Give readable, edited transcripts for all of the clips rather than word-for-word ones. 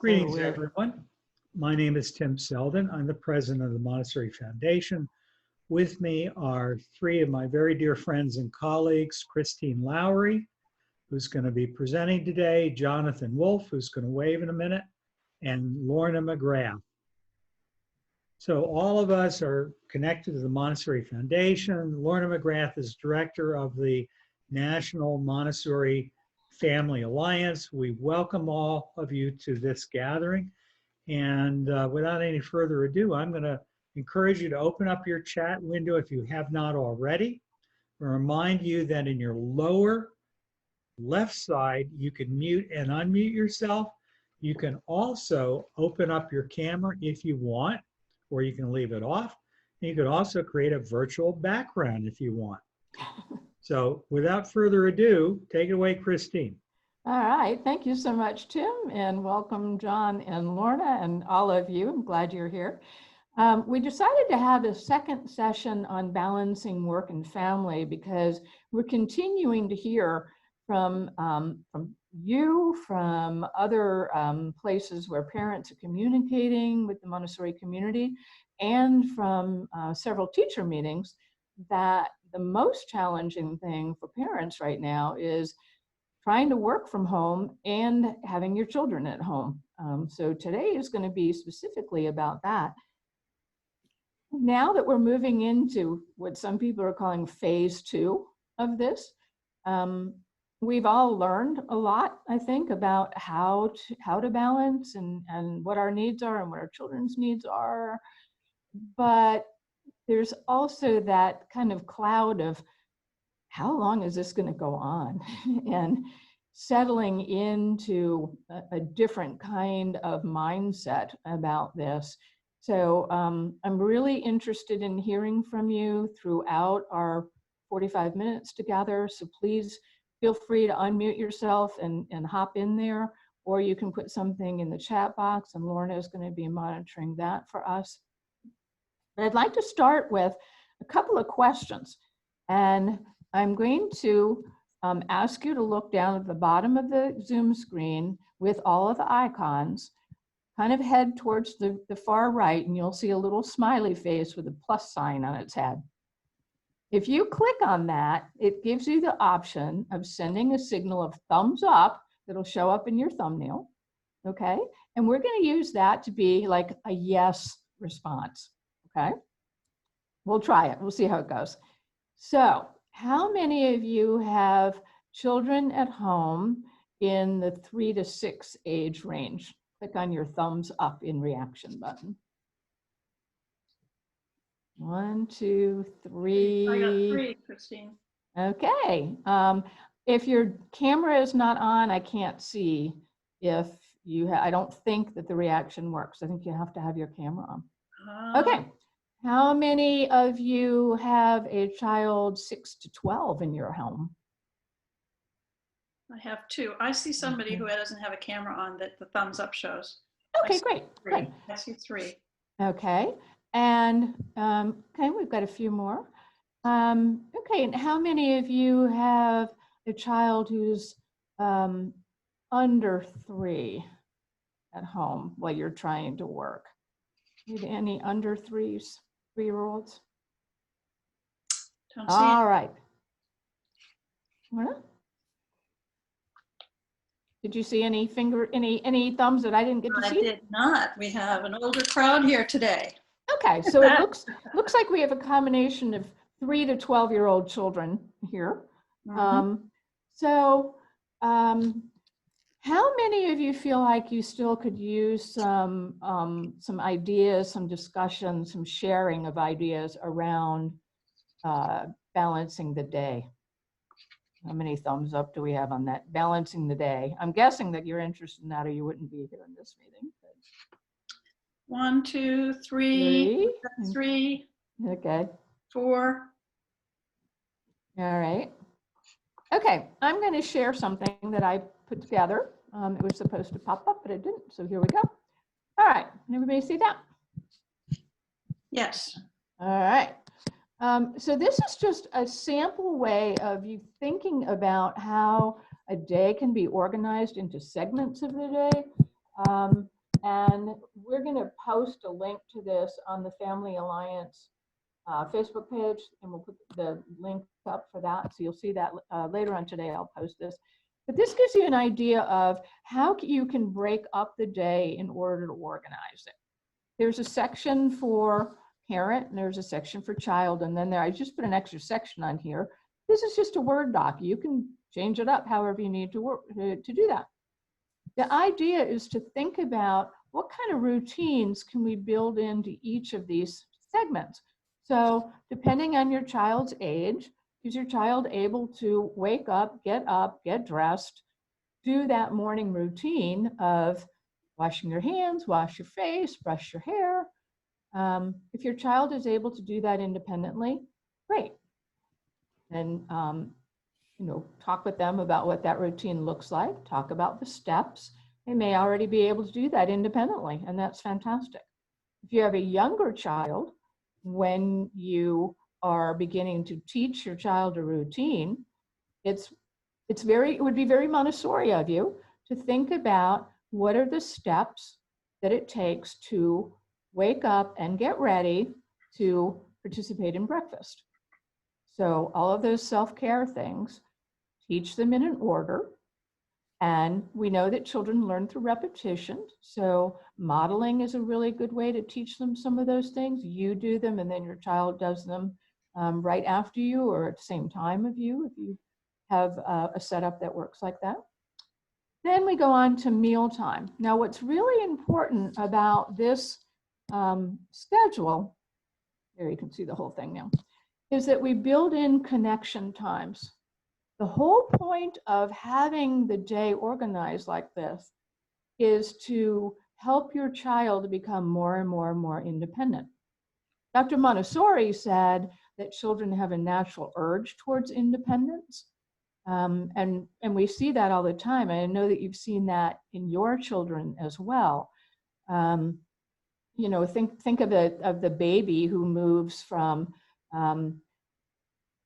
Greetings, everyone. My name is Tim Selden. I'm the president of the Montessori Foundation. With me are three of my very dear friends and colleagues, Christine Lowry, who's going to be presenting today, Jonathan Wolf, who's going to wave in a minute, and Lorna McGrath. So all of us are connected to the Montessori Foundation. Lorna McGrath is director of the National Montessori Family Alliance. We welcome all of you to this gathering. And without any further ado, I'm going to encourage you to open up your chat window if you have not already. I remind you that in your lower left side, you can mute and unmute yourself. You can also open up your camera if you want, or you can leave it off. And you could also create a virtual background if you want. So without further ado, take it away, Christine. All right, thank you so much, Tim, and welcome John and Lorna and all of you. I'm glad you're here. We decided to have a second session on balancing work and family because we're continuing to hear from you, from other places where parents are communicating with the Montessori community, and from several teacher meetings that the most challenging thing for parents right now is trying to work from home and having your children at home. So today is going to be specifically about that. Now that we're moving into what some people are calling phase 2 of this, we've all learned a lot, I think, about how to balance and what our needs are and what our children's needs are. But there's also that kind of cloud of how long is this going to go on? And settling into a different kind of mindset about this. So I'm really interested in hearing from you throughout our 45 minutes together. So please feel free to unmute yourself and hop in there, or you can put something in the chat box and Lorna is going to be monitoring that for us. But I'd like to start with a couple of questions. And I'm going to ask you to look down at the bottom of the Zoom screen with all of the icons, kind of head towards the far right, and you'll see a little smiley face with a plus sign on its head. If you click on that, it gives you the option of sending a signal of thumbs up that'll show up in your thumbnail, okay? And we're going to use that to be like a yes response, okay? We'll try it. We'll see how it goes. So, how many of you have children at home in the 3 to 6 age range? Click on your thumbs up in reaction button. 1, 2, 3. I got 3, Christine. Okay. If your camera is not on, I can't see if you I don't think that the reaction works. I think you have to have your camera on. Okay. How many of you have a child 6 to 12 in your home? I have 2. I see somebody who doesn't have a camera on that the thumbs up shows. Okay, great. Great. I see 3. Okay. And okay, we've got a few more. Okay, and how many of you have a child who's under 3 at home while you're trying to work? Any under 3-year-olds? Don't see All it. right. What? Did you see any any thumbs that I didn't get to see? I did not. We have an older crowd here today. Okay, so it looks like we have a combination of 3 to 12-year-old children here. How many of you feel like you still could use some ideas, some discussion, some sharing of ideas around balancing the day? How many thumbs up do we have on that? Balancing the day. I'm guessing that you're interested in that or you wouldn't be here in this meeting. But... 1, 2, 3. 3. Okay. 4. All right. Okay, I'm going to share something that I put together. It was supposed to pop up, but it didn't. So here we go. All right. Can everybody see that? Yes. All right. So this is just a sample way of you thinking about how a day can be organized into segments of the day. And we're going to post a link to this on the Family Alliance Facebook page, and we'll put the link up for that. So you'll see that later on today. I'll post this. But this gives you an idea of how you can break up the day in order to organize it. There's a section for parent, and there's a section for child, and then I just put an extra section on here. This is just a Word doc. You can change it up however you need to do that. The idea is to think about what kind of routines can we build into each of these segments. So depending on your child's age, is your child able to wake up, get dressed, do that morning routine of washing your hands, wash your face, brush your hair? If your child is able to do that independently, great. And talk with them about what that routine looks like, talk about the steps. They may already be able to do that independently, and that's fantastic. If you have a younger child, when you are beginning to teach your child a routine, it would be very Montessori of you to think about what are the steps that it takes to wake up and get ready to participate in breakfast. So all of those self-care things, teach them in an order. And we know that children learn through repetition. So modeling is a really good way to teach them some of those things. You do them, and then your child does them right after you or at the same time of you, if you have a setup that works like that. Then we go on to mealtime. Now, what's really important about this schedule, there you can see the whole thing now, is that we build in connection times. The whole point of having the day organized like this is to help your child become more and more and more independent. Dr. Montessori said that children have a natural urge towards independence. And we see that all the time. I know that you've seen that in your children as well. Think of the baby who moves from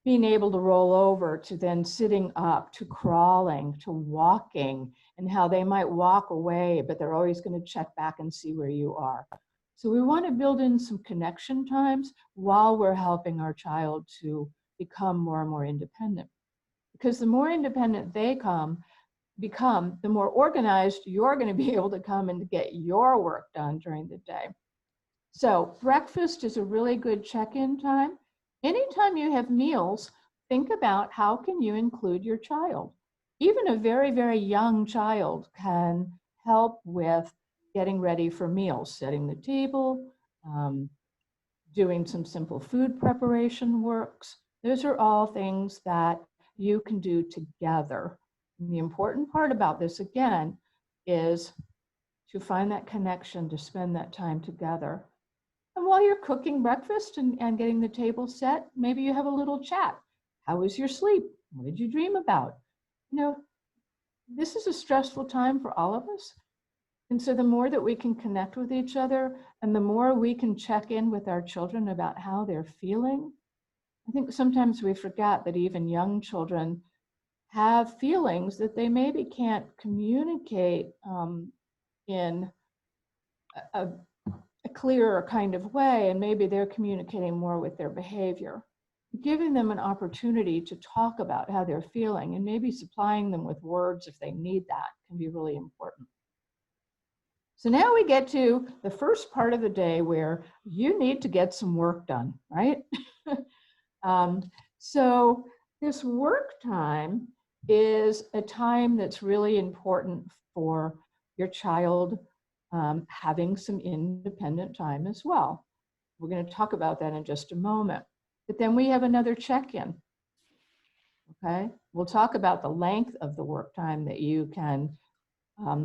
being able to roll over to then sitting up to crawling to walking, and how they might walk away, but they're always going to check back and see where you are. So we want to build in some connection times while we're helping our child to become more and more independent. Because the more independent they become, the more organized you're going to be able to come and get your work done during the day. So breakfast is a really good check-in time. Anytime you have meals, think about how can you include your child. Even a very, very young child can help with getting ready for meals, setting the table, doing some simple food preparation works. Those are all things that you can do together. And the important part about this, again, is to find that connection, to spend that time together. And while you're cooking breakfast and getting the table set, maybe you have a little chat. How was your sleep? What did you dream about? This is a stressful time for all of us. And so the more that we can connect with each other and the more we can check in with our children about how they're feeling, I think sometimes we forget that even young children have feelings that they maybe can't communicate in a clearer kind of way, and maybe they're communicating more with their behavior. Giving them an opportunity to talk about how they're feeling and maybe supplying them with words if they need that can be really important. So now we get to the first part of the day where you need to get some work done, right? So this work time is a time that's really important for your child having some independent time as well. We're going to talk about that in just a moment. But then we have another check-in. Okay, we'll talk about the length of the work time that you can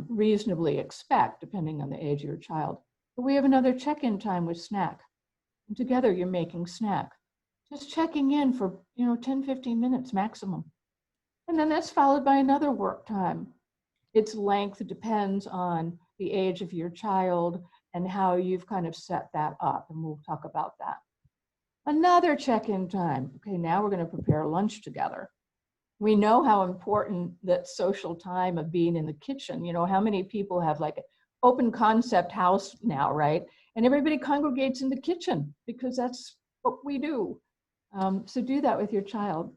reasonably expect depending on the age of your child. But we have another check-in time with snack. And together you're making snack. Just checking in for 10, 15 minutes maximum. And then that's followed by another work time. Its length depends on the age of your child and how you've kind of set that up, and we'll talk about that. Another check-in time. Okay, now we're going to prepare lunch together. We know how important that social time of being in the kitchen, how many people have like open concept house now, right? And everybody congregates in the kitchen because that's what we do. So do that with your child.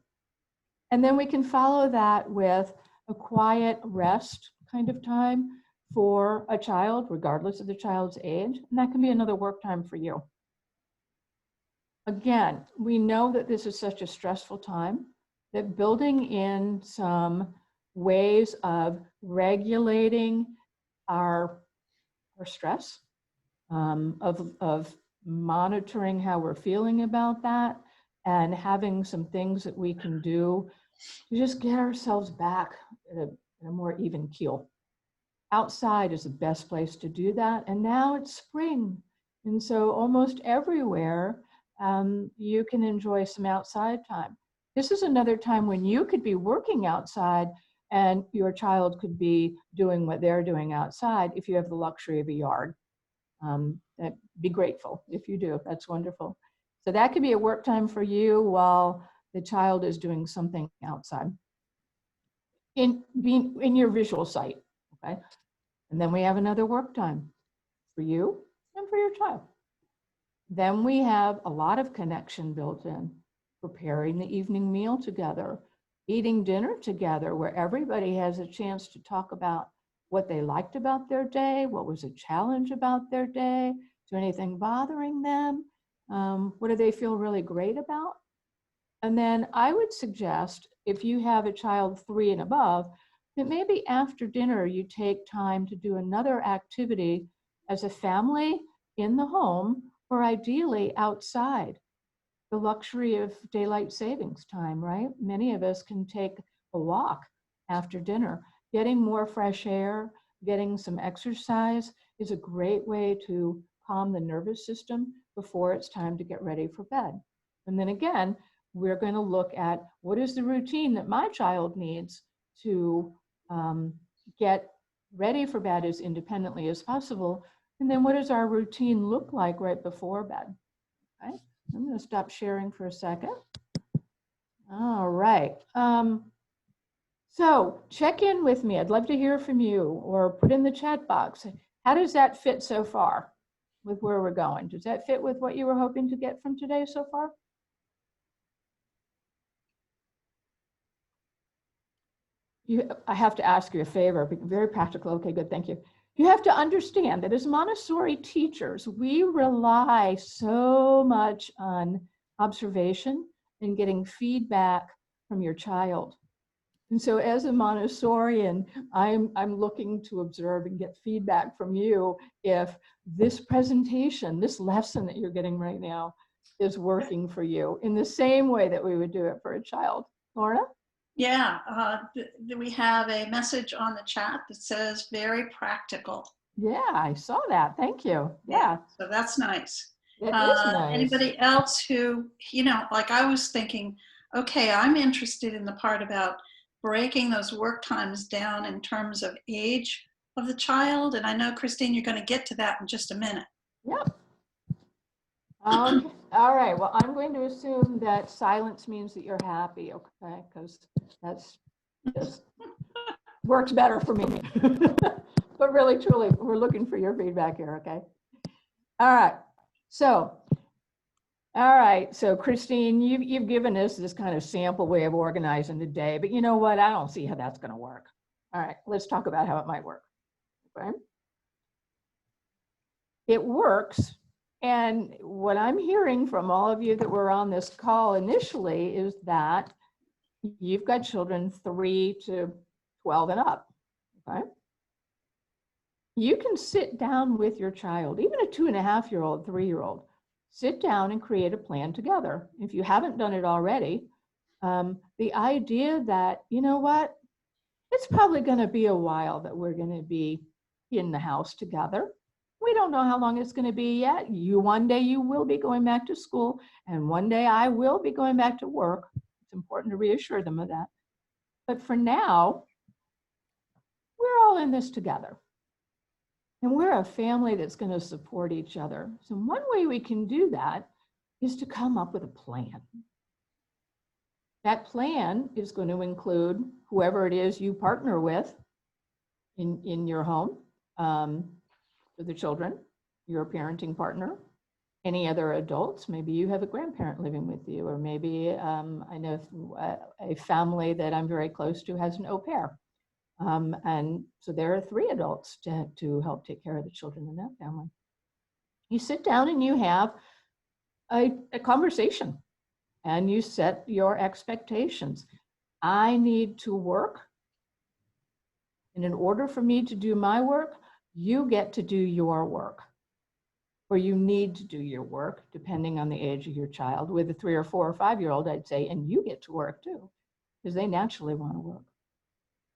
And then we can follow that with a quiet rest kind of time for a child, regardless of the child's age. And that can be another work time for you. Again, we know that this is such a stressful time that building in some ways of regulating our stress, of monitoring how we're feeling about that, and having some things that we can do to just get ourselves back at a more even keel. Outside is the best place to do that. And now it's spring. And so almost everywhere, you can enjoy some outside time. This is another time when you could be working outside and your child could be doing what they're doing outside if you have the luxury of a yard. Be grateful if you do. That's wonderful. So that could be a work time for you while the child is doing something outside in your visual sight. Okay. And then we have another work time for you and for your child. Then we have a lot of connection built in, preparing the evening meal together, eating dinner together, where everybody has a chance to talk about what they liked about their day, what was a challenge about their day, is there anything bothering them, what do they feel really great about? And then I would suggest, if you have a child 3 and above, that maybe after dinner you take time to do another activity as a family in the home, or ideally outside. The luxury of daylight savings time, right? Many of us can take a walk after dinner. Getting more fresh air, getting some exercise is a great way to calm the nervous system before it's time to get ready for bed. And then again, we're going to look at what is the routine that my child needs to get ready for bed as independently as possible. And then what does our routine look like right before bed? Okay, I'm going to stop sharing for a second. All right. So check in with me. I'd love to hear from you, or put in the chat box. How does that fit so far with where we're going? Does that fit with what you were hoping to get from today so far? I have to ask you a favor, very practical. Okay, good, thank you. You have to understand that as Montessori teachers, we rely so much on observation and getting feedback from your child. And so as a Montessorian, I'm looking to observe and get feedback from you if this presentation, this lesson that you're getting right now is working for you in the same way that we would do it for a child. Lorna? Yeah, we have a message on the chat that says very practical. Yeah, I saw that. Thank you. Yeah. So that's nice. It is nice. Anybody else who, like I was thinking, okay, I'm interested in the part about breaking those work times down in terms of age of the child. And I know, Christine, you're going to get to that in just a minute. Yep. Okay. All right. Well, I'm going to assume that silence means that you're happy, okay? Because that's just works better for me. But really, truly, we're looking for your feedback here, okay? All right. So, Christine, you've given us this kind of sample way of organizing the day, but you know what? I don't see how that's going to work. All right, let's talk about how it might work. Okay. It works. And what I'm hearing from all of you that were on this call initially is that you've got children 3 to 12 and up, okay? You can sit down with your child, even a 2.5-year-old, 3-year-old, sit down and create a plan together. If you haven't done it already, the idea that, you know what, it's probably going to be a while that we're going to be in the house together. We don't know how long it's going to be yet. One day you will be going back to school, and one day I will be going back to work. It's important to reassure them of that. But for now, we're all in this together. And we're a family that's going to support each other. So one way we can do that is to come up with a plan. That plan is going to include whoever it is you partner with in your home. for the children, your parenting partner, any other adults. Maybe you have a grandparent living with you, or maybe I know a family that I'm very close to has an au pair. And so there are 3 adults to help take care of the children in that family. You sit down and you have a conversation and you set your expectations. I need to work, and in order for me to do my work, you get to do your work, or you need to do your work, depending on the age of your child. With a 3 or 4 or 5-year-old, I'd say, and you get to work too, because they naturally want to work.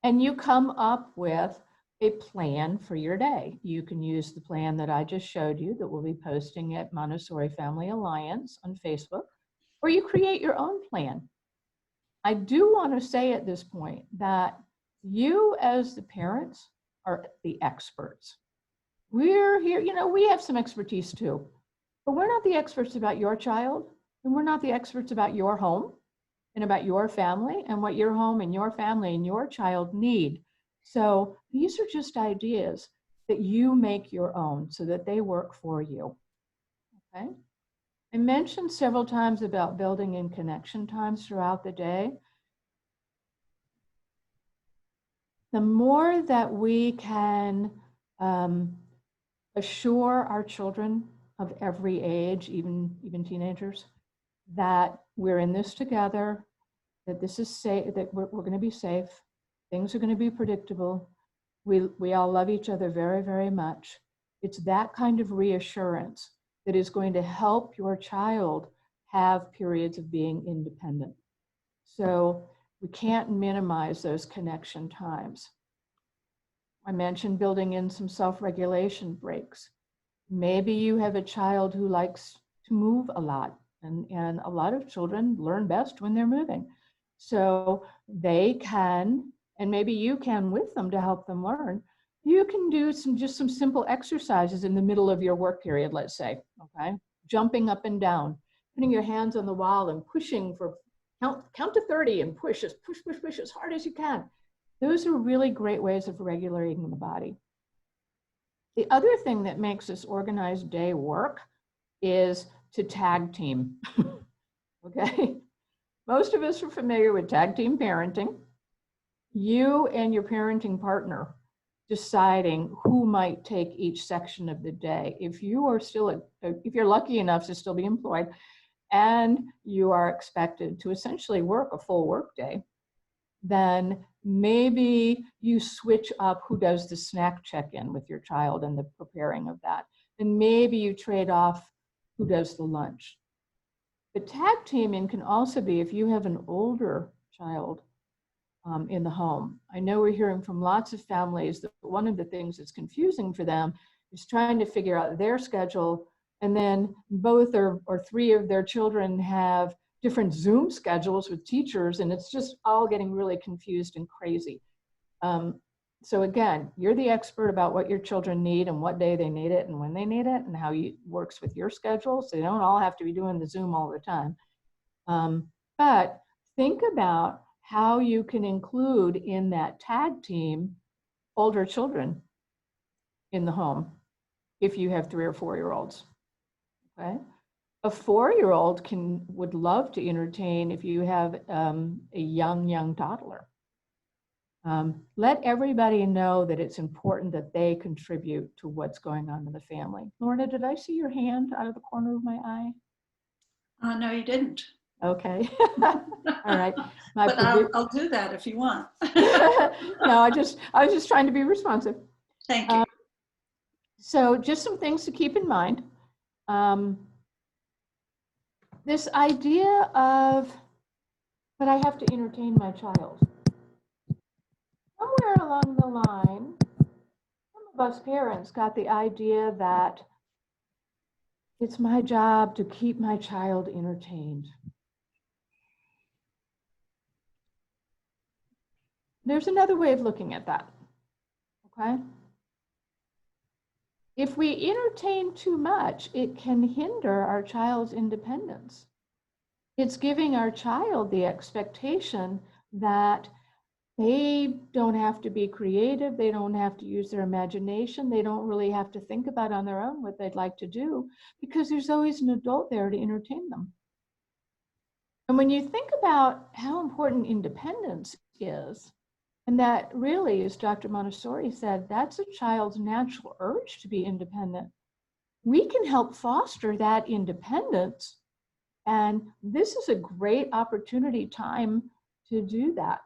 And you come up with a plan for your day. You can use the plan that I just showed you that we'll be posting at Montessori Family Alliance on Facebook, or you create your own plan. I do want to say at this point that you as the parents are the experts. We're here, we have some expertise too, but we're not the experts about your child, and we're not the experts about your home and about your family and what your home and your family and your child need. So these are just ideas that you make your own so that they work for you, okay? I mentioned several times about building in connection times throughout the day. The more that we can assure our children of every age, even teenagers, that we're in this together, that this is safe, that we're going to be safe, things are going to be predictable, we all love each other very, very much. It's that kind of reassurance that is going to help your child have periods of being independent. So we can't minimize those connection times. I mentioned building in some self-regulation breaks. Maybe you have a child who likes to move a lot, and a lot of children learn best when they're moving. So they can, and maybe you can with them to help them learn, you can do just some simple exercises in the middle of your work period, let's say, okay? Jumping up and down, putting your hands on the wall and pushing for, count to 30 and push as hard as you can. Those are really great ways of regulating the body. The other thing that makes this organized day work is to tag team, okay? Most of us are familiar with tag team parenting. You and your parenting partner deciding who might take each section of the day. If you are still, if you're lucky enough to still be employed and you are expected to essentially work a full work day, then maybe you switch up who does the snack check-in with your child and the preparing of that. And maybe you trade off who does the lunch. But tag teaming can also be if you have an older child in the home. I know we're hearing from lots of families that one of the things that's confusing for them is trying to figure out their schedule, and then both or 3 of their children have different Zoom schedules with teachers, and it's just all getting really confused and crazy. So again, you're the expert about what your children need and what day they need it and when they need it and how it works with your schedule, so they don't all have to be doing the Zoom all the time. But think about how you can include in that tag team older children in the home if you have 3 or 4-year-olds, okay? A 4-year-old would love to entertain if you have a young toddler. Let everybody know that it's important that they contribute to what's going on in the family. Lorna, did I see your hand out of the corner of my eye? No, you didn't. Okay. All right. But I'll do that if you want. No, I was just trying to be responsive. Thank you. So just some things to keep in mind. This idea of, but I have to entertain my child. Somewhere along the line, some of us parents got the idea that it's my job to keep my child entertained. There's another way of looking at that, okay? If we entertain too much, it can hinder our child's independence. It's giving our child the expectation that They don't have to be creative. They don't have to use their imagination. They don't really have to think about on their own what they'd like to do because there's always an adult there to entertain them. And when you think about how important independence is, and that really, as Dr. Montessori said, that's a child's natural urge to be independent. We can help foster that independence. And this is a great opportunity time to do that.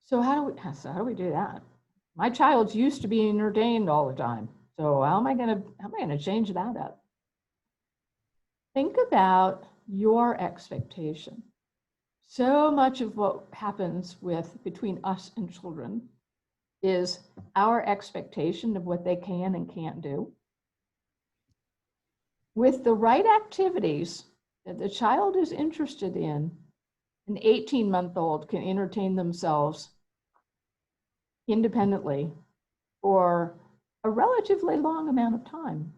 So how do we do that? My child's used to being entertained all the time. So how am I gonna change that up? Think about your expectation. So much of what happens between us and children is our expectation of what they can and can't do. With the right activities that the child is interested in, an 18-month-old can entertain themselves independently for a relatively long amount of time.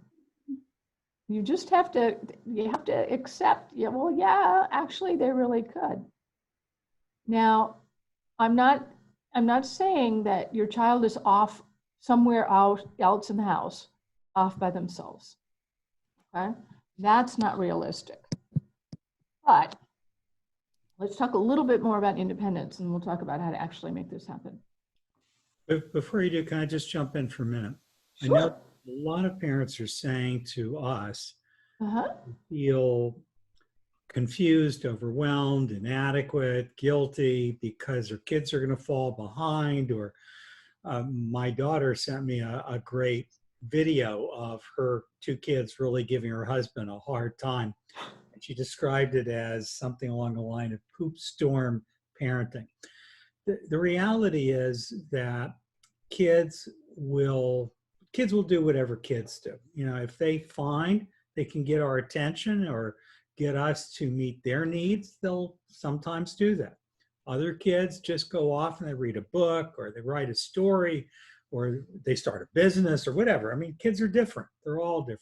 You just have to accept, yeah, well, yeah, actually they really could. Now, I'm not saying that your child is off somewhere else in the house, off by themselves. Okay? That's not realistic. But let's talk a little bit more about independence, and we'll talk about how to actually make this happen. Before you do, can I just jump in for a minute? Sure. I know a lot of parents are saying to us, Uh-huh. feel confused, overwhelmed, inadequate, guilty because their kids are going to fall behind. Or my daughter sent me a great video of her two kids really giving her husband a hard time. And she described it as something along the line of poop storm parenting. The reality is that kids will do whatever kids do. You know, if they find they can get our attention or get us to meet their needs, they'll sometimes do that. Other kids just go off and they read a book or they write a story or they start a business or whatever. I mean, kids are different. They're all different.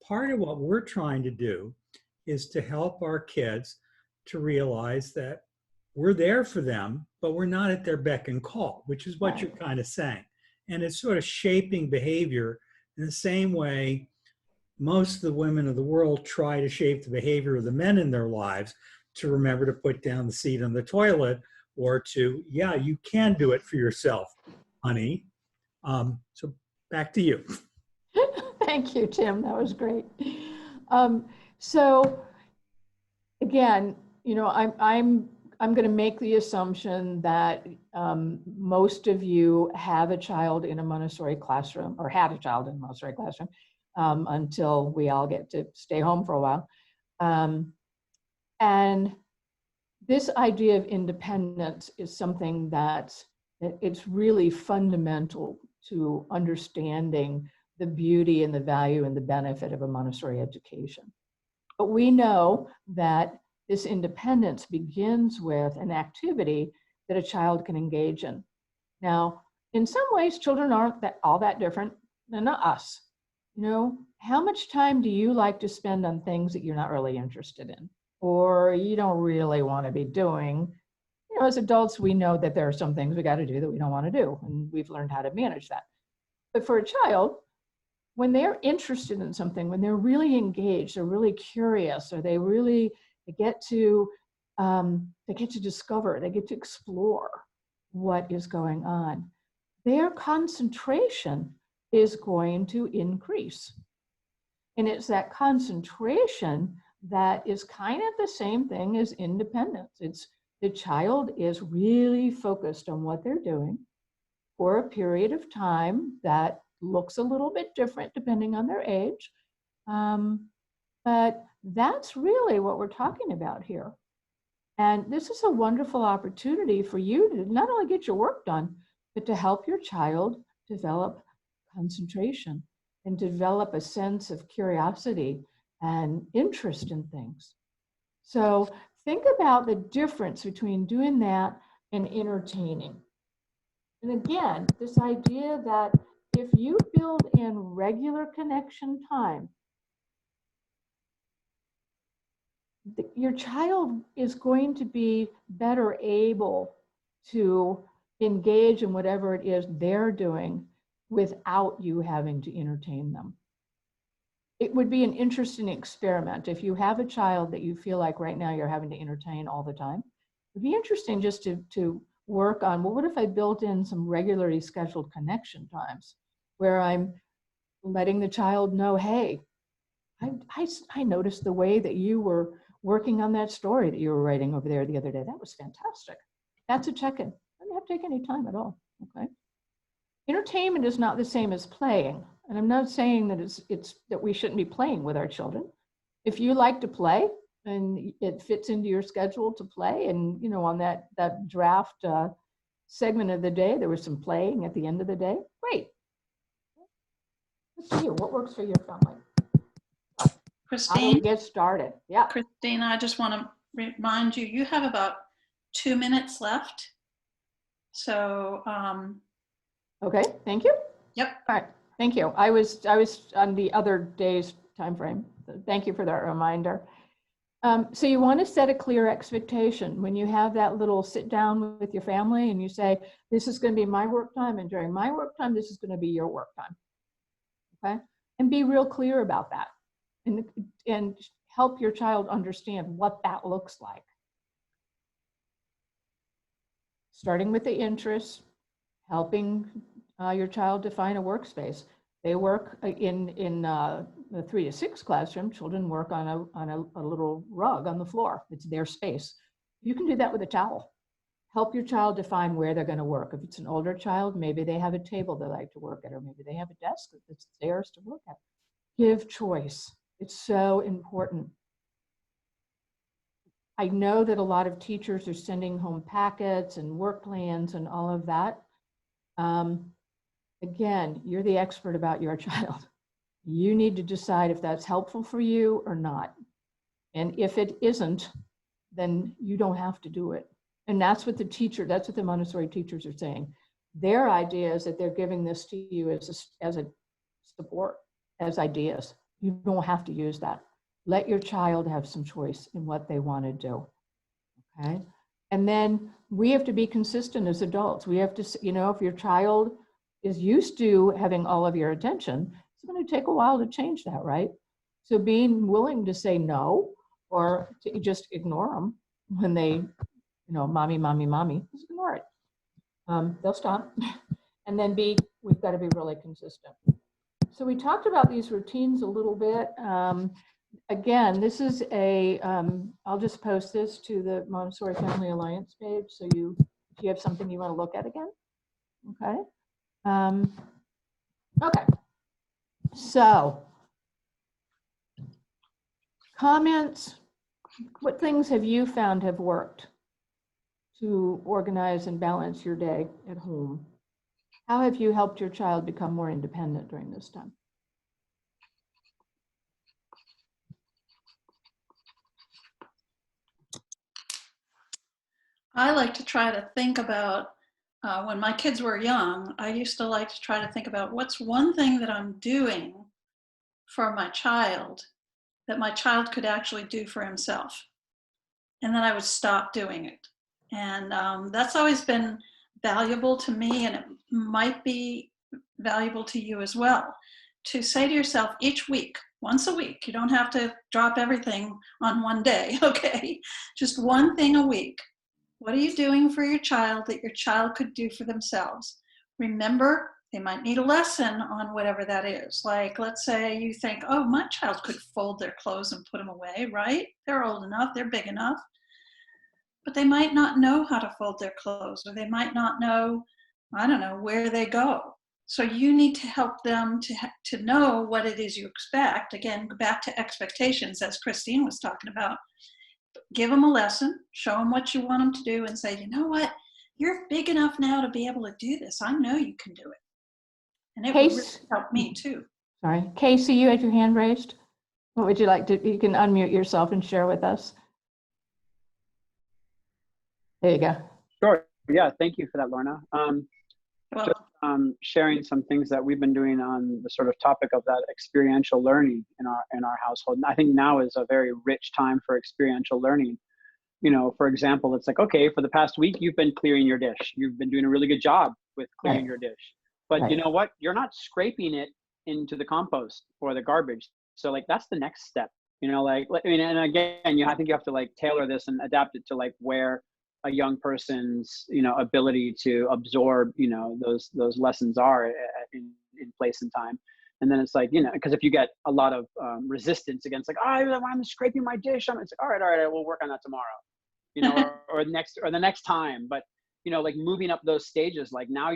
Part of what we're trying to do is to help our kids to realize that we're there for them, but we're not at their beck and call, which is what you're kind of saying. And it's sort of shaping behavior in the same way most of the women of the world try to shape the behavior of the men in their lives to remember to put down the seat on the toilet or to, yeah, you can do it for yourself, honey. So back to you. Thank you, Tim. That was great. So again, you know, I'm going to make the assumption that most of you have a child in a Montessori classroom or had a child in a Montessori classroom until we all get to stay home for a while. And this idea of independence is something that it's really fundamental to understanding the beauty and the value and the benefit of a Montessori education. But we know that this independence begins with an activity that a child can engage in. Now, in some ways, children aren't all that different than us. You know, how much time do you like to spend on things that you're not really interested in or you don't really want to be doing? You know, as adults, we know that there are some things we got to do that we don't want to do, and we've learned how to manage that. But for a child, when they're interested in something, when they're really engaged, they're really curious, or they get to discover, they get to explore what is going on, their concentration is going to increase. And it's that concentration that is kind of the same thing as independence. It's the child is really focused on what they're doing for a period of time that looks a little bit different depending on their age. But that's really what we're talking about here. And this is a wonderful opportunity for you to not only get your work done, but to help your child develop concentration and develop a sense of curiosity and interest in things. So think about the difference between doing that and entertaining. And again, this idea that if you build in regular connection time, your child is going to be better able to engage in whatever it is they're doing without you having to entertain them. It would be an interesting experiment. If you have a child that you feel like right now you're having to entertain all the time, it'd be interesting just to work on, well, what if I built in some regularly scheduled connection times where I'm letting the child know, hey, I noticed the way that you were working on that story that you were writing over there the other day. That was fantastic. That's a check-in. Doesn't have to take any time at all, okay? Entertainment is not the same as playing. And I'm not saying that it's that we shouldn't be playing with our children. If you like to play and it fits into your schedule to play, and you know, on that draft segment of the day, there was some playing at the end of the day, great. Let's see what works for your family. Christine? How do we get started? Yeah. Christine, I just want to remind you, you have about 2 minutes left. So, okay, thank you. Yep. All right, thank you. I was on the other day's time frame. So thank you for that reminder. So you want to set a clear expectation when you have that little sit down with your family and you say, this is going to be my work time, and during my work time, this is going to be your work time. Okay, and be real clear about that, and help your child understand what that looks like. Starting with the interests, helping your child define a workspace. They work in the 3 to 6 classroom. Children work on a little rug on the floor. It's their space. You can do that with a towel. Help your child define where they're going to work. If it's an older child, maybe they have a table they like to work at, or maybe they have a desk that's theirs to work at. Give choice. It's so important. I know that a lot of teachers are sending home packets and work plans and all of that. Again, you're the expert about your child. You need to decide if that's helpful for you or not. And if it isn't, then you don't have to do it. And that's what the Montessori teachers are saying. Their idea is that they're giving this to you as a support, as ideas. You don't have to use that. Let your child have some choice in what they want to do, okay? And then we have to be consistent as adults. We have to, you know, if your child is used to having all of your attention, it's going to take a while to change that, right? So being willing to say no, or to just ignore them when they, you know, mommy, mommy, mommy, just ignore it. They'll stop. And then we've got to be really consistent. So we talked about these routines a little bit. Again, this is I'll just post this to the Montessori Family Alliance page. So if you have something you want to look at again, okay? Okay, so comments, what things have you found have worked to organize and balance your day at home? How have you helped your child become more independent during this time? I like to try to think about, when my kids were young, I used to like to try to think about what's one thing that I'm doing for my child that my child could actually do for himself. And then I would stop doing it. And that's always been valuable to me, and it might be valuable to you as well, to say to yourself each week, once a week, you don't have to drop everything on one day, okay? Just one thing a week. What are you doing for your child that your child could do for themselves? Remember, they might need a lesson on whatever that is. Like, let's say you think, oh, my child could fold their clothes and put them away, right? They're old enough, they're big enough. But they might not know how to fold their clothes, or they might not know, I don't know, where they go. So you need to help them to know what it is you expect. Again, go back to expectations, as Christine was talking about. Give them a lesson, show them what you want them to do, and say, you know what, you're big enough now to be able to do this. I know you can do it. And it would really help me too. Sorry, Casey, you had your hand raised. What would you like to, you can unmute yourself and share with us. There you go. Sure. Yeah. Thank you for that, Lorna. Well, Just sharing some things that we've been doing on the sort of topic of that experiential learning in our household. And I think now is a very rich time for experiential learning. for example, it's like, okay, for the past week, you've been clearing your dish. You've been doing a really good job with clearing Right. your dish. But you Right. know what? You're not scraping it into the compost or the garbage. So like, that's the next step, I mean, and again, I think you have to like tailor this and adapt it to like where a young person's, ability to absorb, those lessons are in place and time. And then it's like, because if you get a lot of resistance against like, oh, I'm scraping my dish, it's like, all right, we'll work on that tomorrow, or the next time. But, like moving up those stages, like now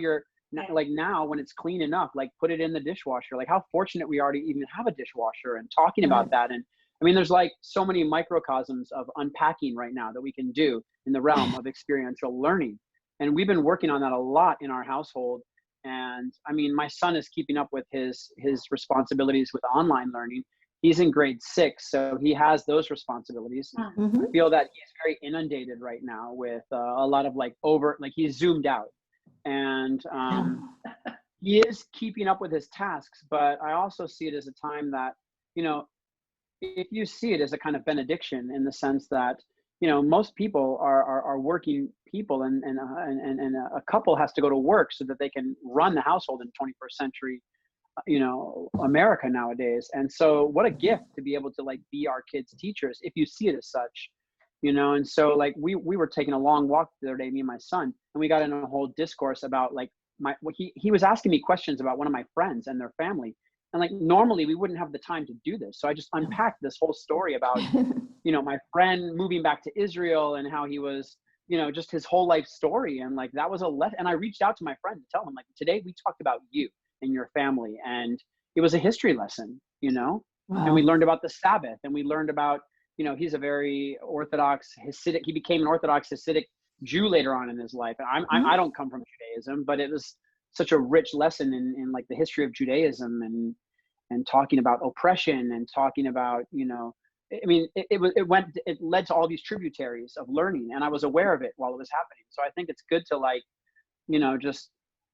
like now when it's clean enough, like put it in the dishwasher. Like how fortunate we are to even have a dishwasher, and talking about Right. that. And I mean, there's like so many microcosms of unpacking right now that we can do in the realm of experiential learning. And we've been working on that a lot in our household. And I mean, my son is keeping up with his responsibilities with online learning. He's in grade 6, so he has those responsibilities. Mm-hmm. I feel that he's very inundated right now with a lot of like he's zoomed out. And he is keeping up with his tasks, but I also see it as a time that, if you see it as a kind of benediction, in the sense that, most people are working people, and a couple has to go to work so that they can run the household in 21st century, America nowadays. And so what a gift to be able to like be our kids' teachers, if you see it as such, and so like we were taking a long walk the other day, me and my son, and we got in a whole discourse about like he was asking me questions about one of my friends and their family. And like, normally we wouldn't have the time to do this. So I just unpacked this whole story about, my friend moving back to Israel, and how he was, just his whole life story. And like, that was a lesson. And I reached out to my friend to tell him, like, today we talked about you and your family. And it was a history lesson, Wow. and we learned about the Sabbath, and we learned about, he's a very Orthodox Hasidic. He became an Orthodox Hasidic Jew later on in his life. I don't come from Judaism, but it was such a rich lesson in like the history of Judaism, and talking about oppression, and talking about, I mean, it led to all these tributaries of learning, and I was aware of it while it was happening. So I think it's good to like,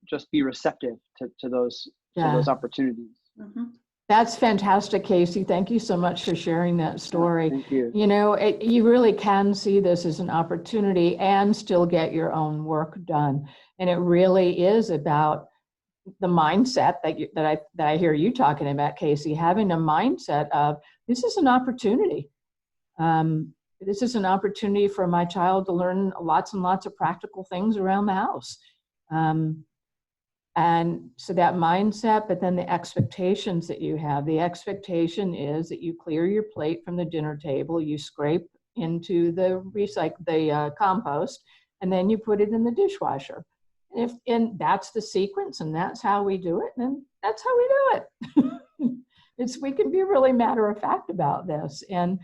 just be receptive to those opportunities. Mm-hmm. That's fantastic, Casey. Thank you so much for sharing that story. Thank you. You really can see this as an opportunity and still get your own work done. And it really is about the mindset that I hear you talking about, Casey, having a mindset of, this is an opportunity. This is an opportunity for my child to learn lots and lots of practical things around the house. And so that mindset, but then the expectations that you have, the expectation is that you clear your plate from the dinner table, you scrape into the compost, and then you put it in the dishwasher. And that's the sequence, and that's how we do it, and that's how we do it. We can be really matter of fact about this. And,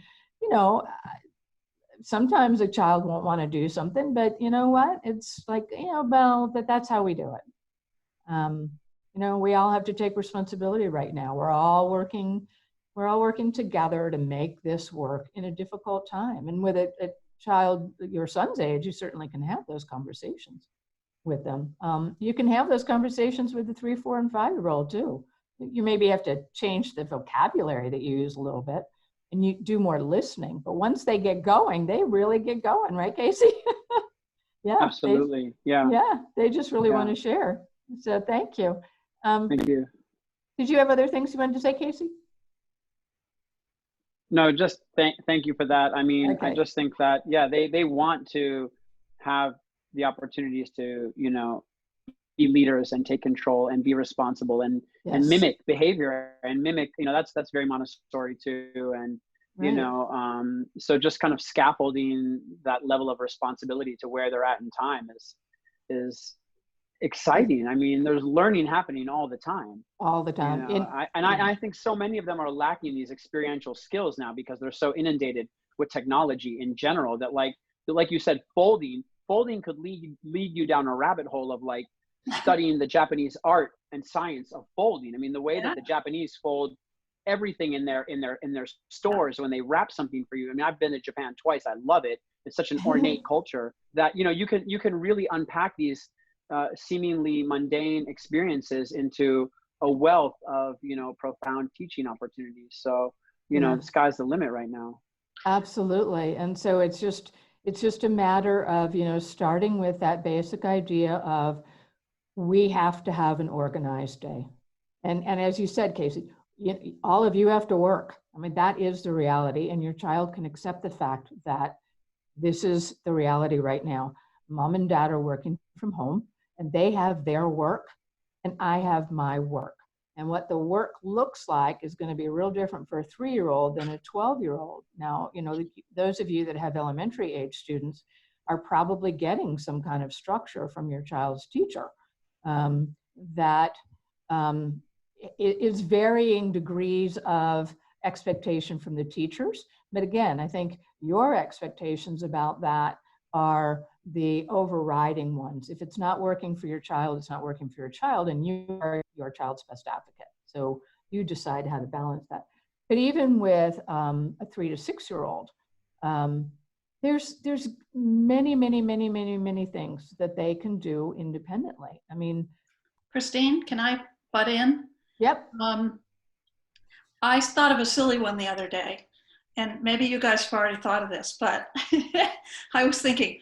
sometimes a child won't want to do something, but you know what? It's like, that's how we do it. We all have to take responsibility right now. We're all working together to make this work in a difficult time. And with a child your son's age, you certainly can have those conversations with them. You can have those conversations with the 3, 4, and 5-year-old too. You maybe have to change the vocabulary that you use a little bit, and you do more listening. But once they get going, they really get going, right, Casey? Yeah, absolutely. They just really want to share. So thank you. Thank you. Did you have other things you wanted to say, Casey? No, just thank you for that. I mean, Okay. I just think that, they want to have the opportunities to, be leaders and take control and be responsible and mimic behavior and mimic, that's very Montessori too. And, Right. So just kind of scaffolding that level of responsibility to where they're at in time is exciting. I mean, there's learning happening all the time. All the time. I think so many of them are lacking these experiential skills now because they're so inundated with technology in general that like you said, folding could lead you down a rabbit hole of like studying the Japanese art and science of folding. I mean, the way that the Japanese fold everything in their stores when they wrap something for you. I mean, I've been to Japan twice. I love it. It's such an ornate culture that, you can really unpack these seemingly mundane experiences into a wealth of, profound teaching opportunities. So, the sky's the limit right now. Absolutely. And so it's It's just a matter of, starting with that basic idea of we have to have an organized day. And as you said, Casey, all of you have to work. I mean, that is the reality, and your child can accept the fact that this is the reality right now. Mom and dad are working from home, and they have their work, and I have my work. And what the work looks like is going to be real different for a 3-year-old than a 12-year-old. Now, those of you that have elementary age students are probably getting some kind of structure from your child's teacher that is varying degrees of expectation from the teachers. But again, I think your expectations about that are the overriding ones. If it's not working for your child, it's not working for your child, and you are your child's best advocate. So you decide how to balance that. But even with a 3 to 6-year-old, there's many things that they can do independently. I mean, Christine, can I butt in? Yep. I thought of a silly one the other day, and maybe you guys have already thought of this, but I was thinking,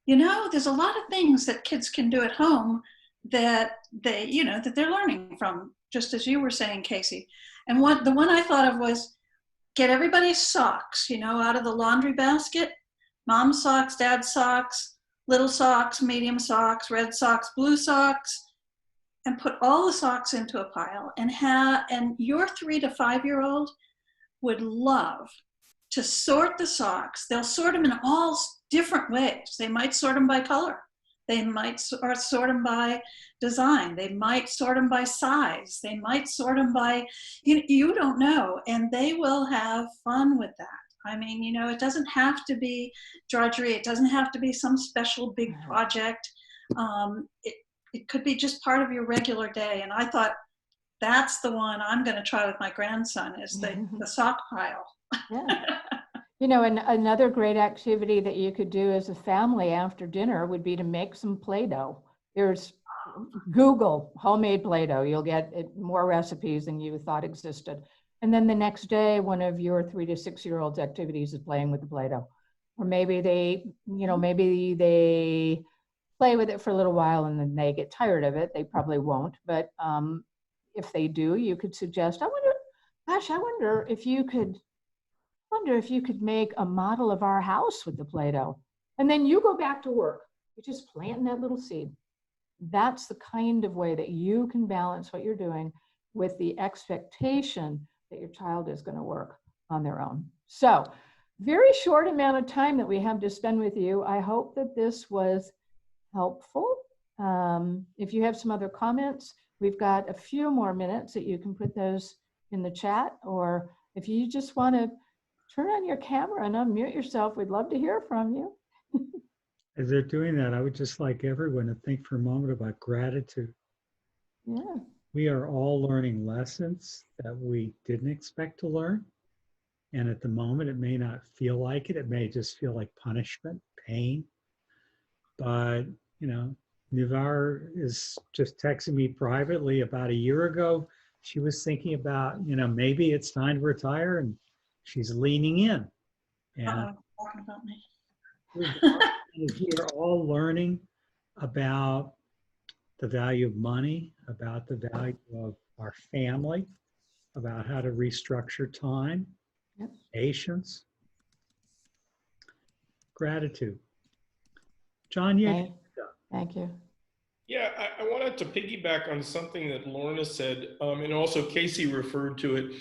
there's a lot of things that kids can do at home that that they're learning from, just as you were saying, Casey. And the one I thought of was get everybody's socks, out of the laundry basket, mom's socks, dad's socks, little socks, medium socks, red socks, blue socks, and put all the socks into a pile, and your 3 to 5-year-old would love to sort the socks. They'll sort them in all different ways. They might sort them by color. They might sort them by design. They might sort them by size. They might sort them by, you don't know, and they will have fun with that. I mean, it doesn't have to be drudgery. It doesn't have to be some special big project. It could be just part of your regular day. And I thought that's the one I'm going to try with my grandson, is the sock pile. Yeah. And another great activity that you could do as a family after dinner would be to make some Play-Doh. There's Google homemade Play-Doh. You'll get more recipes than you thought existed. And then the next day, one of your 3 to 6-year-old's activities is playing with the Play-Doh. Or maybe they play with it for a little while and then they get tired of it. They probably won't. But if they do, you could suggest, I wonder if you could make a model of our house with the Play-Doh. And then you go back to work. You're just planting that little seed. That's the kind of way that you can balance what you're doing with the expectation that your child is going to work on their own. So, very short amount of time that we have to spend with you. I hope that this was helpful. If you have some other comments, we've got a few more minutes that you can put those in the chat, or if you just want to turn on your camera and unmute yourself, we'd love to hear from you. As they're doing that, I would just like everyone to think for a moment about gratitude. Yeah. We are all learning lessons that we didn't expect to learn. And at the moment, it may not feel like it. It may just feel like punishment, pain. But, Nivar is just texting me privately about a year ago. She was thinking about, maybe it's time to retire, and she's leaning in. And talking about me. We are all learning about the value of money, about the value of our family, about how to restructure time, patience, gratitude. John, Thank you. Yeah, I wanted to piggyback on something that Lorna said, and also Casey referred to it.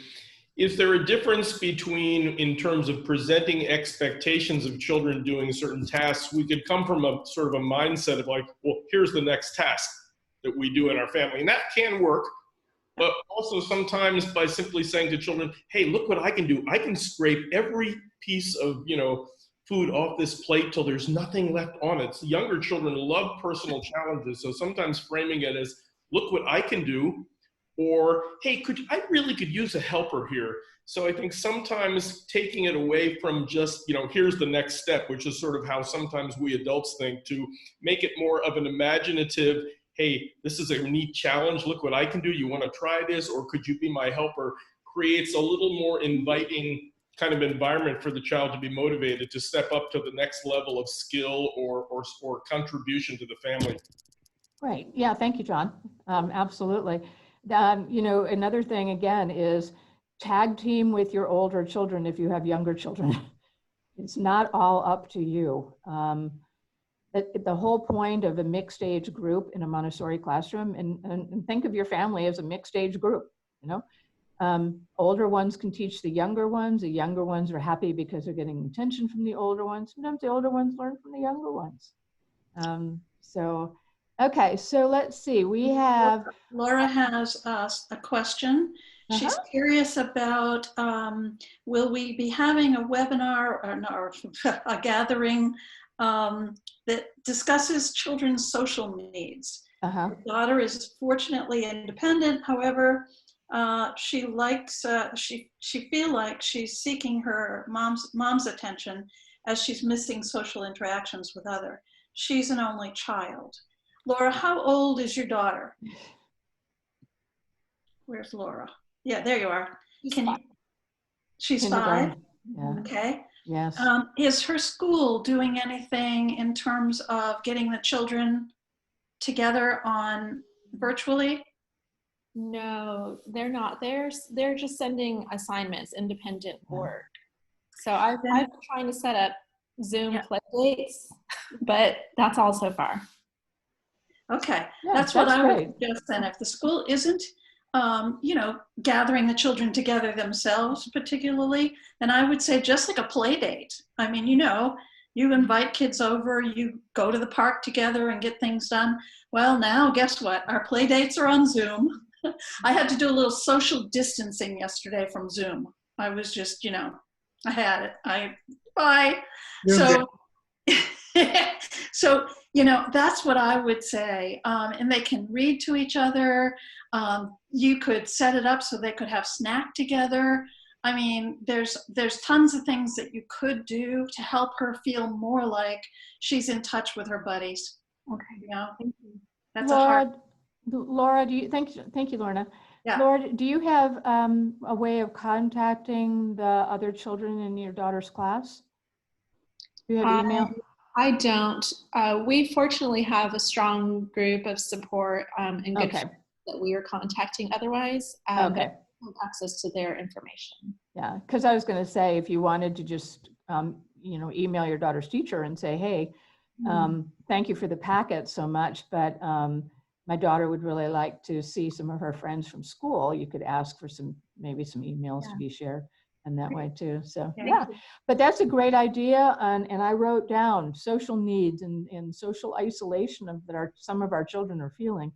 Is there a difference between, in terms of presenting expectations of children doing certain tasks? We could come from a sort of a mindset of like, well, here's the next task that we do in our family. And that can work, but also sometimes by simply saying to children, hey, look what I can do. I can scrape every piece of, food off this plate till there's nothing left on it. So younger children love personal challenges. So sometimes framing it as, look what I can do, or, hey, I really could use a helper here. So I think sometimes taking it away from just, here's the next step, which is sort of how sometimes we adults think, to make it more of an imaginative, hey, this is a neat challenge. Look what I can do. You want to try this? Or could you be my helper? Creates a little more inviting kind of environment for the child to be motivated to step up to the next level of skill or contribution to the family. Great. Yeah, thank you, John. Absolutely. You know, another thing again is tag team with your older children if you have younger children. It's not all up to you. The whole point of a mixed age group in a Montessori classroom, and think of your family as a mixed age group, you know. Older ones can teach the younger ones are happy because they're getting attention from the older ones. Sometimes the older ones learn from the younger ones. Okay, so let's see, we have. Laura has a question. She's curious about, will we be having a webinar or a gathering that discusses children's social needs? Her daughter is fortunately independent. However, she likes, she feel like she's seeking her mom's attention as she's missing social interactions with others. She's an only child. Laura, how old is your daughter? Where's Laura? Yeah, there you are. She's 5? Yeah. Okay. Yes. Is her school doing anything in terms of getting the children together on virtually? No, they're not. They're just sending assignments, independent work. So I've been trying to set up Zoom play dates, but that's all so far. Okay, Yeah, that's what I great. would suggest then. If the school isn't, you know, gathering the children together themselves particularly, then I would say just like a play date. I mean, you know, you invite kids over, you go to the park together and get things done. Well, now guess what? Our play dates are on Zoom. I had to do a little social distancing yesterday from Zoom. I was just, you know, I had it. Bye. So, so, you know, that's what I would say. And they can read to each other. You could set it up so they could have snack together. I mean, there's tons of things that you could do to help her feel more like she's in touch with her buddies. Okay. You know, Thank you. that's Laura, do you thank you, Lorna. Yeah. Laura, do you have a way of contacting the other children in your daughter's class? Do you have email? I don't. We fortunately have a strong group of support and good friends that we are contacting otherwise. But I have access to their information. Yeah, because I was going to say, if you wanted to just, you know, email your daughter's teacher and say, hey, thank you for the packet so much, but my daughter would really like to see some of her friends from school. You could ask for maybe some emails to be shared and that way too. So yeah, but that's a great idea. And I wrote down social needs and social isolation that some of our children are feeling.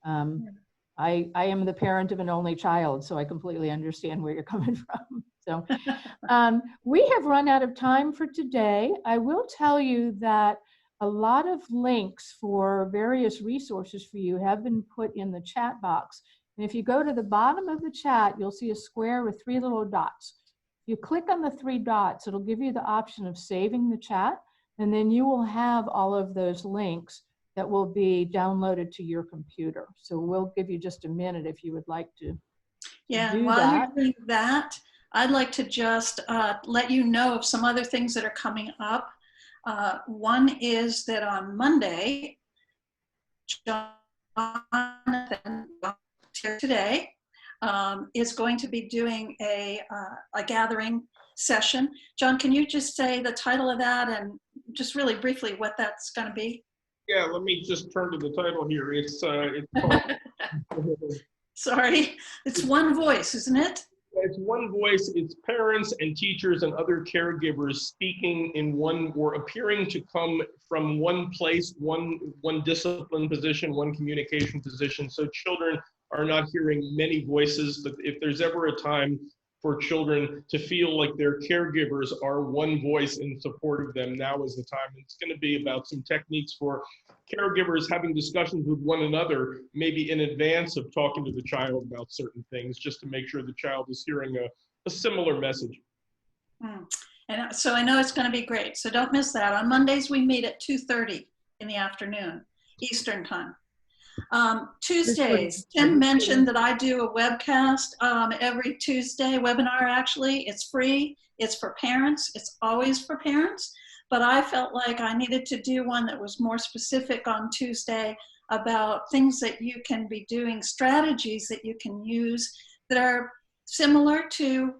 I am the parent of an only child, so I completely understand where you're coming from. So we have run out of time for today. I will tell you that a lot of links for various resources for you have been put in the chat box. And if you go to the bottom of the chat, you'll see a square with 3 little dots. If you click on the 3 dots, it'll give you the option of saving the chat, and then you will have all of those links that will be downloaded to your computer. So we'll give you just a minute if you would like to do while that. you're doing that, I'd like to just let you know of some other things that are coming up. One is that on Monday, Jonathan, here today, is going to be doing a gathering session. John, can you just say the title of that and just really briefly what that's going to be? Yeah, let me just turn to the title here. It's called... Sorry, it's One Voice, isn't it? It's One Voice. It's parents and teachers and other caregivers speaking in one, or appearing to come from one place, one discipline position, one communication position. So children are not hearing many voices, but if there's ever a time for children to feel like their caregivers are one voice in support of them, now is the time. It's going to be about some techniques for caregivers having discussions with one another, maybe in advance of talking to the child about certain things, just to make sure the child is hearing a similar message. And so I know it's going to be great. So don't miss that. On Mondays, we meet at 2:30 in the afternoon, Eastern time. Tuesdays, Tim mentioned that I do a webcast every Tuesday, webinar actually. It's free, it's for parents, it's always for parents, but I felt like I needed to do one that was more specific on Tuesday about things that you can be doing, strategies that you can use that are similar to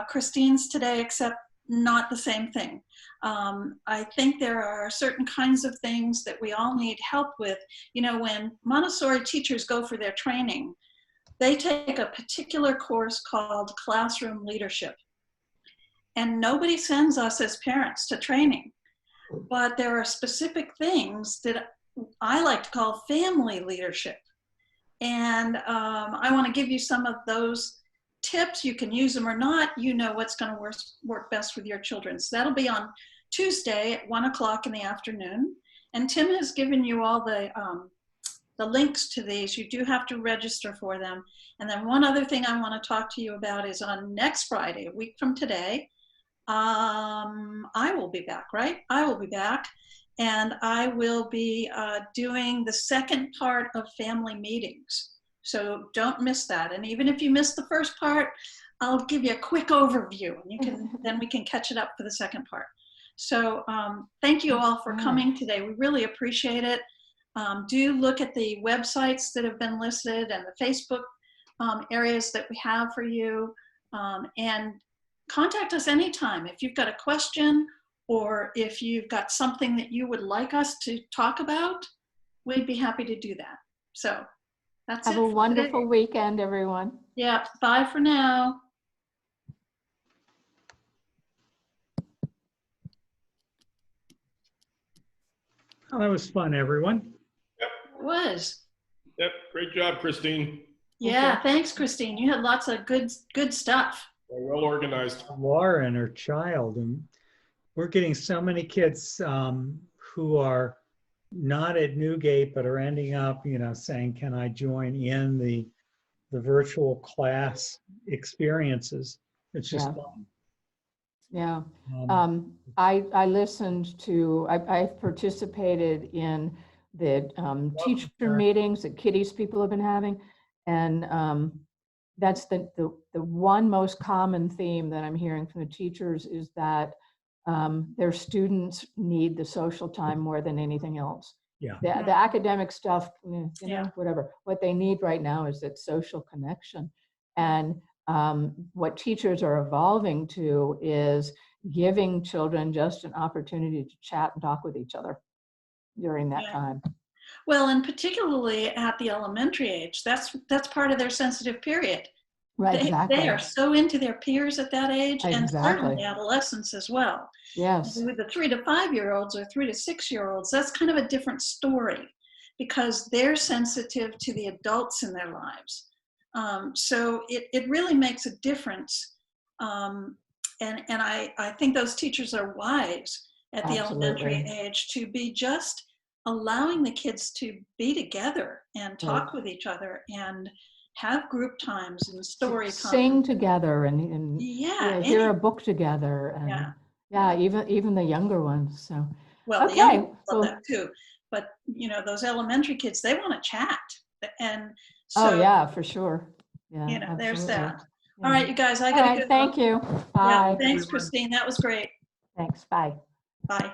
Christine's today, except not the same thing. I think there are certain kinds of things that we all need help with. You know, when Montessori teachers go for their training, they take a particular course called classroom leadership. And nobody sends us as parents to training. But there are specific things that I like to call family leadership. And I want to give you some of those tips. You can use them or not. You know what's going to work best with your children. So that'll be on Tuesday at 1 o'clock in the afternoon. And Tim has given you all the links to these. You do have to register for them. And then one other thing I want to talk to you about is on next Friday, a week from today, I will be back, right? I will be back. And I will be doing the second part of family meetings. So don't miss that. And even if you missed the first part, I'll give you a quick overview, and you can then we can catch it up for the second part. So thank you all for coming today. We really appreciate it. Do look at the websites that have been listed and the Facebook areas that we have for you, and contact us anytime if you've got a question, or if you've got something that you would like us to talk about. We'd be happy to do that. So that's it. Have a wonderful weekend, everyone. Yeah, bye for now. Oh, that was fun, everyone. It was. Yep, great job, Christine. Yeah, thanks, Christine. You had lots of good stuff. Well organized. Laura and her child, and we're getting so many kids who are not at Newgate but are ending up, you know, saying, "Can I join in the virtual class experiences?" It's just fun. Yeah. I listened to, I've participated in the teacher meetings that Kitty's people have been having. And that's the one most common theme that I'm hearing from the teachers is that their students need the social time more than anything else. Yeah. The academic stuff, you know, whatever. What they need right now is that social connection. And what teachers are evolving to is giving children just an opportunity to chat and talk with each other during that time. Well, and particularly at the elementary age, that's part of their sensitive period. Right, exactly. They are so into their peers at that age, and Exactly. certainly adolescents as well. Yes. And with the 3 to 5 year olds or 3 to 6 year olds, that's kind of a different story because they're sensitive to the adults in their lives. So it really makes a difference. And I think those teachers are wise at the elementary age to be just allowing the kids to be together and talk with each other and have group times and story times. Sing together and hear a book together. And even the younger ones. So well, the younger ones love that too. But you know, those elementary kids, they want to chat. And so, for sure. Yeah, you know, absolutely. there's that. All right, you guys, I gotta go. Thank you. Bye. Yeah, thanks, Christine. That was great. Thanks. Bye. Bye.